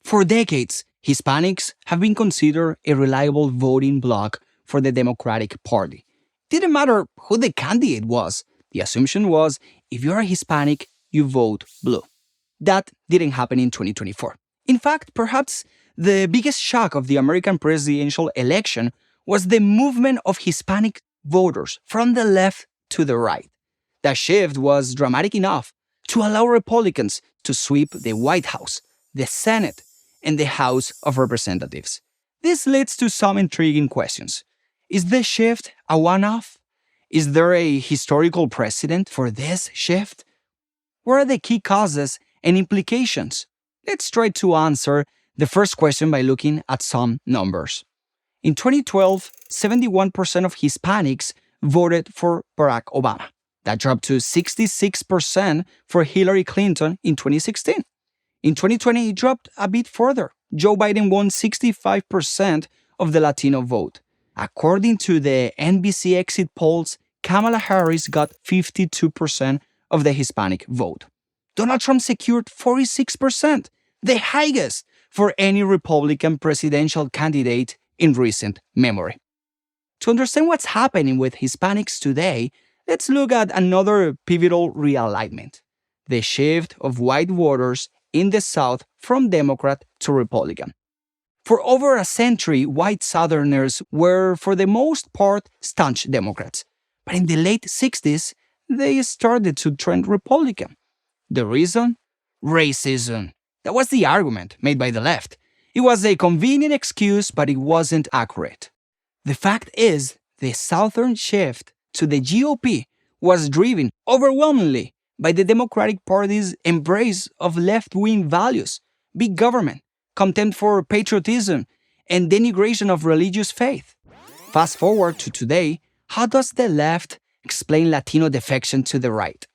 For decades, Hispanics have been considered a reliable voting bloc for the Democratic Party. It didn't matter who the candidate was. The assumption was if you're a Hispanic, you vote blue. That didn't happen in 2024. In fact, perhaps the biggest shock of the American presidential election was the movement of Hispanic voters from the left to the right. That shift was dramatic enough to allow Republicans to sweep the White House, the Senate, and the House of Representatives. This leads to some intriguing questions. Is the shift a one-off? Is there a historical precedent for this shift? What are the key causes and implications? Let's try to answer the first question by looking at some numbers. In 2012, 71% of Hispanics voted for Barack Obama. That dropped to 66% for Hillary Clinton in 2016. In 2020, it dropped a bit further. Joe Biden won 65% of the Latino vote. According to the NBC exit polls, Kamala Harris got 52% of the Hispanic vote. Donald Trump secured 46%, the highest for any Republican presidential candidate in recent memory. To understand what's happening with Hispanics today, let's look at another pivotal realignment: the shift of white voters in the South from Democrat to Republican. For over a century, white Southerners were, for the most part, staunch Democrats. But in the late 60s, they started to trend Republican. The reason? Racism. That was the argument made by the left. It was a convenient excuse, but it wasn't accurate. The fact is, the Southern shift to the GOP was driven overwhelmingly by the Democratic Party's embrace of left-wing values, big government, contempt for patriotism, and denigration of religious faith. Fast forward to today, how does the left explain Latino defection to the right?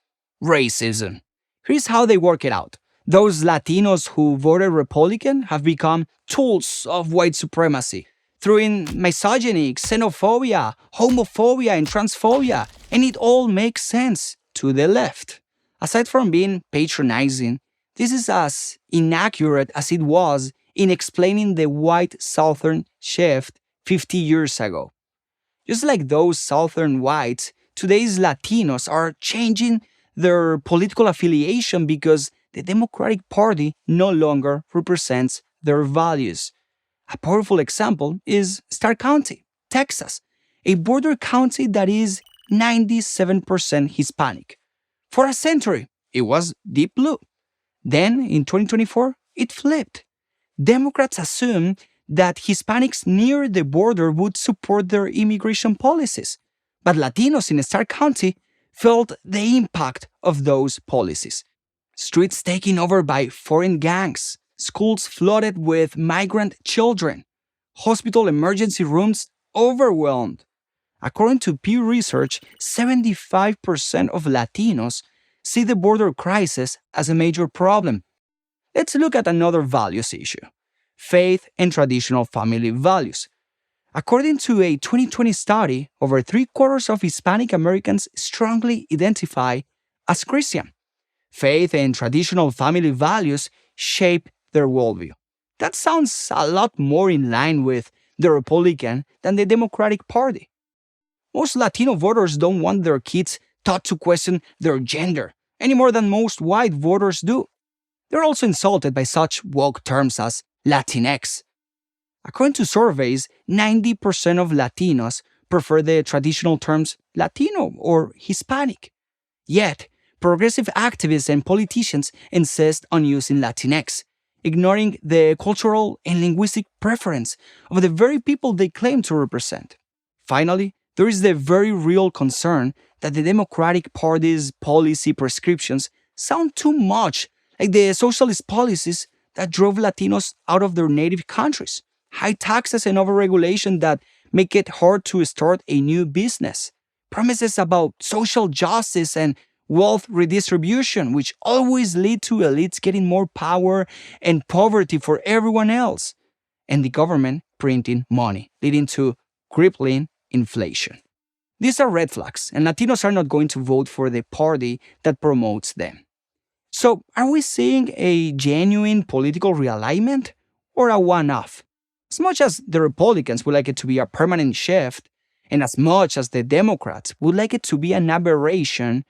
Racism. Here's how they work it out. Those Latinos who voted Republican have become tools of white supremacy, throwing misogyny, xenophobia, homophobia, and transphobia, and it all makes sense to the left. Aside from being patronizing, this is as inaccurate as it was in explaining the white Southern shift 50 years ago. Just like those Southern whites, today's Latinos are changing their political affiliation because the Democratic Party no longer represents their values. A powerful example is Starr County, Texas, a border county that is 97% Hispanic. For a century, it was deep blue. Then, in 2024, it flipped. Democrats assumed that Hispanics near the border would support their immigration policies, but Latinos in Starr County felt the impact of those policies. Streets taken over by foreign gangs, schools flooded with migrant children, hospital emergency rooms overwhelmed. According to Pew Research, 75% of Latinos see the border crisis as a major problem. Let's look at another values issue: faith and traditional family values. According to a 2020 study, over 3/4 of Hispanic Americans strongly identify as Christian. Faith and traditional family values shape their worldview. That sounds a lot more in line with the Republican than the Democratic Party. Most Latino voters don't want their kids taught to question their gender any more than most white voters do. They're also insulted by such woke terms as Latinx. According to surveys, 90% of Latinos prefer the traditional terms Latino or Hispanic. Yet, progressive activists and politicians insist on using Latinx, ignoring the cultural and linguistic preference of the very people they claim to represent. Finally, there is the very real concern that the Democratic Party's policy prescriptions sound too much like the socialist policies that drove Latinos out of their native countries. High taxes and overregulation that make it hard to start a new business. Promises about social justice and wealth redistribution, which always lead to elites getting more power and poverty for everyone else. And the government printing money, leading to crippling inflation. These are red flags, and Latinos are not going to vote for the party that promotes them. So, are we seeing a genuine political realignment? or a one-off. As much as the Republicans would like it to be a permanent shift, and as much as the Democrats would like it to be an aberration,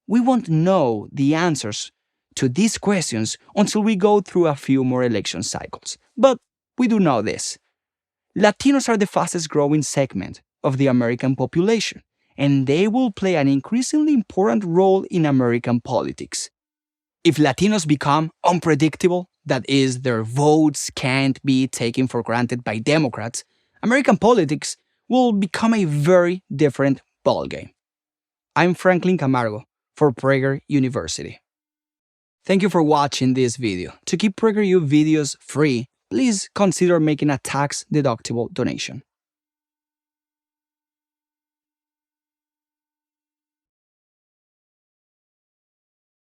we won't know the answers to these questions until we go through a few more election cycles. But we do know this. Latinos are the fastest growing segment of the American population, and they will play an increasingly important role in American politics. If Latinos become unpredictable, that is, their votes can't be taken for granted by Democrats, American politics will become a very different ballgame. I'm Franklin Camargo for Prager University. Thank you for watching this video. To keep PragerU videos free, please consider making a tax-deductible donation.